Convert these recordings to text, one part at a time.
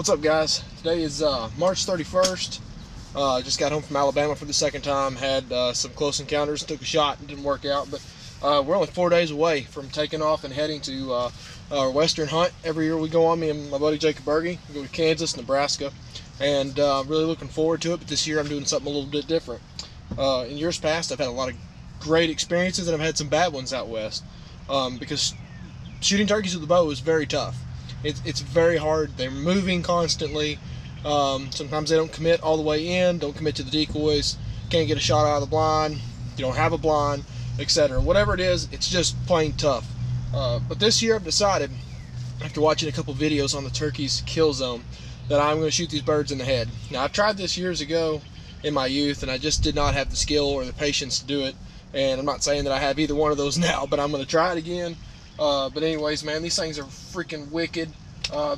What's up, guys? Today is March 31st. Just got home from Alabama for the second time. Had some close encounters, took a shot, and didn't work out. But we're only 4 days away from taking off and heading to our western hunt. Every year we go on, me and my buddy Jacob Berge. We go to Kansas, Nebraska, and really looking forward to it. But this year I'm doing something a little bit different. In years past, I've had a lot of great experiences, and I've had some bad ones out west because shooting turkeys with a bow is very tough. It's very hard. They're moving constantly. Sometimes they don't commit all the way in, don't commit to the decoys, can't get a shot out of the blind, you don't have a blind, etc. Whatever it is, it's just plain tough. But this year I've decided, after watching a couple videos on the turkey's kill zone, that I'm going to shoot these birds in the head. Now, I've tried this years ago in my youth, and I just did not have the skill or the patience to do it. And I'm not saying that I have either one of those now, but I'm going to try it again. But anyways, man, these things are freaking wicked.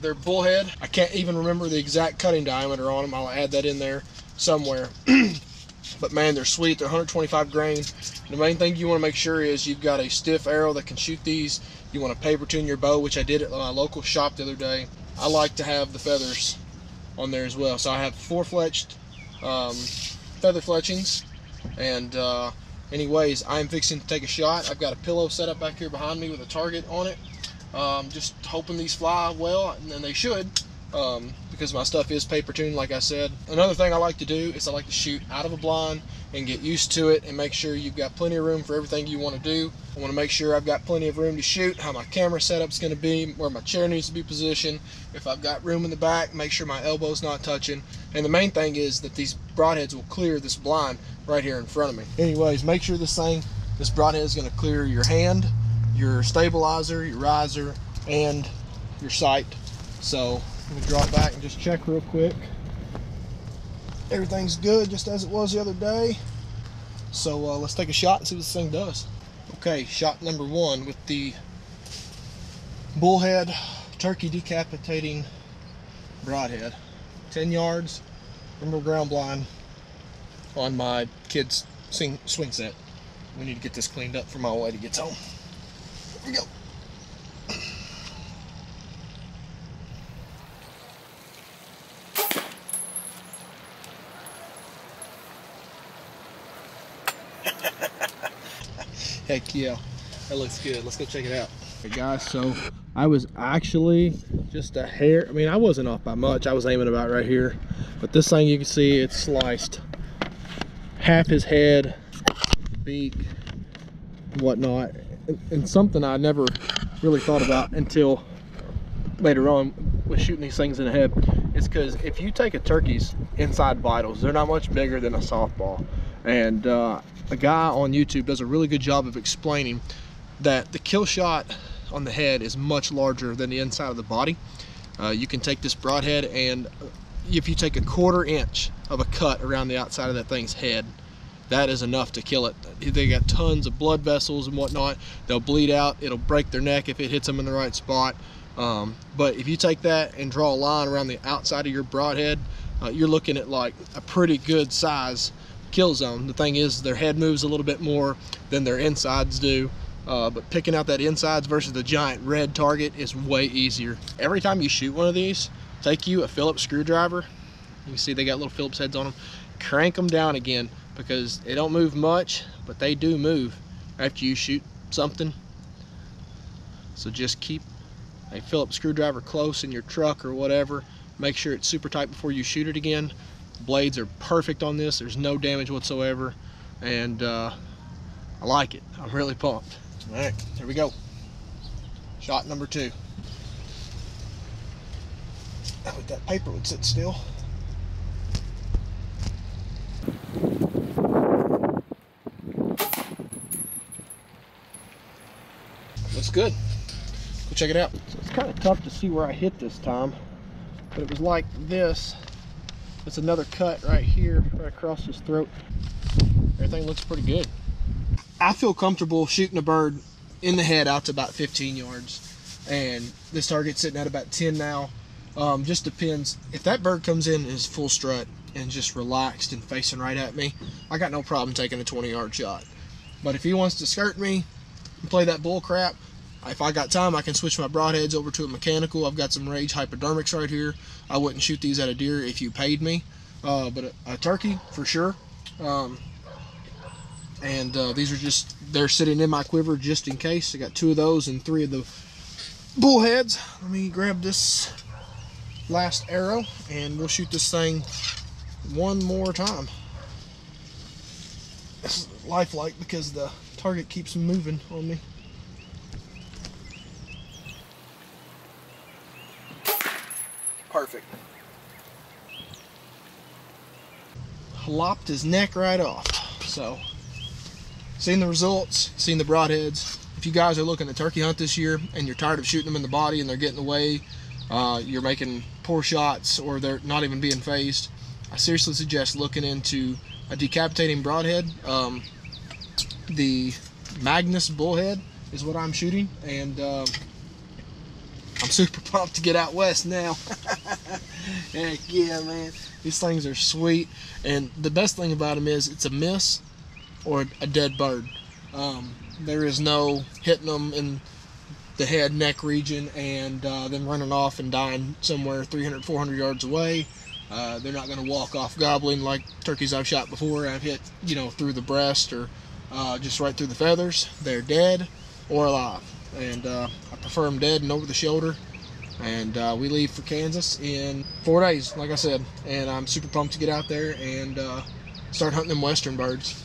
They're bullhead. I can't even remember the exact cutting diameter on them. I'll add that in there somewhere. But man, they're sweet. They're 125 grain. The main thing you want to make sure is you've got a stiff arrow that can shoot these. You want to paper tune your bow, which I did at my local shop the other day. I like to have the feathers on there as well. So I have 4-fletched feather fletchings. And anyways, I'm fixing to take a shot. I've got a pillow set up back here behind me with a target on it. Just hoping these fly well, and they should, because my stuff is paper tuned, like I said. Another thing I like to do is I like to shoot out of a blind and get used to it and make sure you've got plenty of room for everything you want to do. I want to make sure I've got plenty of room to shoot, how my camera setup's going to be, where my chair needs to be positioned. If I've got room in the back, make sure my elbow's not touching. And the main thing is that these broadheads will clear this blind right here in front of me. Anyways, make sure this broadhead is going to clear your hand, your stabilizer, your riser, and your sight. So let me drop back and just check real quick. Everything's good, just as it was the other day. So let's take a shot and see what this thing does. Okay, shot number 1 with the Bullhead turkey decapitating broadhead. 10 yards from the ground blind on my kid's swing set. We need to get this cleaned up for my old lady gets home. Here we go. Heck yeah, that looks good. Let's go check it out. Hey guys, so I was actually just a hair, I mean, I wasn't off by much. I was aiming about right here, but this thing, you can see it's sliced half his head, beak, whatnot. And something I never really thought about until later on with shooting these things in the head is because if you take a turkey's inside vitals, they're not much bigger than a softball. And a guy on YouTube does a really good job of explaining that the kill shot on the head is much larger than the inside of the body. You can take this broadhead, and if you take a 1/4 inch of a cut around the outside of that thing's head, that is enough to kill it. They got tons of blood vessels and whatnot. They'll bleed out. It'll break their neck if it hits them in the right spot. But if you take that and draw a line around the outside of your broadhead, you're looking at like a pretty good size kill zone. The thing is, their head moves a little bit more than their insides do, but picking out that insides versus the giant red target is way easier. Every time you shoot one of these, take you a Phillips screwdriver. You can see they got little Phillips heads on them. Crank them down again, because they don't move much, but they do move after you shoot something. So just keep a Phillips screwdriver close in your truck or whatever. Make sure it's super tight before you shoot it again. Blades are perfect on this. There's no damage whatsoever, and I like it. I'm really pumped. All right, here we go. Shot number 2. I wish that paper would sit still. Looks good. Go check it out. So it's kind of tough to see where I hit this time, but it was like this. It's another cut right here, right across his throat. Everything looks pretty good. I feel comfortable shooting a bird in the head out to about 15 yards. And this target's sitting at about 10 now. Just depends. If that bird comes in and is full strut and just relaxed and facing right at me, I got no problem taking a 20-yard shot. But if he wants to skirt me and play that bull crap, If I got time, I can switch my broadheads over to a mechanical. I've got some Rage hypodermics right here. I wouldn't shoot these at a deer if you paid me, but a turkey for sure. These are just, they're sitting in my quiver just in case. I got 2 of those and 3 of the bullheads. Let me grab this last arrow and we'll shoot this thing one more time. This is lifelike because the target keeps moving on me. Perfect. Lopped his neck right off. So, seen the results, seen the broadheads. If you guys are looking to turkey hunt this year and you're tired of shooting them in the body and they're getting away, you're making poor shots or they're not even being phased, I seriously suggest looking into a decapitating broadhead. The Magnus Bullhead is what I'm shooting, and I'm super pumped to get out west now. Heck yeah, man. These things are sweet, and the best thing about them is it's a miss or a dead bird. There is no hitting them in the head neck region and then running off and dying somewhere 300, 400 yards away. They're not going to walk off gobbling like turkeys I've shot before. I've hit, you know, through the breast or just right through the feathers. They're dead or alive, and I prefer them dead and over the shoulder. And we leave for Kansas in 4 days, like I said, and I'm super pumped to get out there and start hunting them western birds.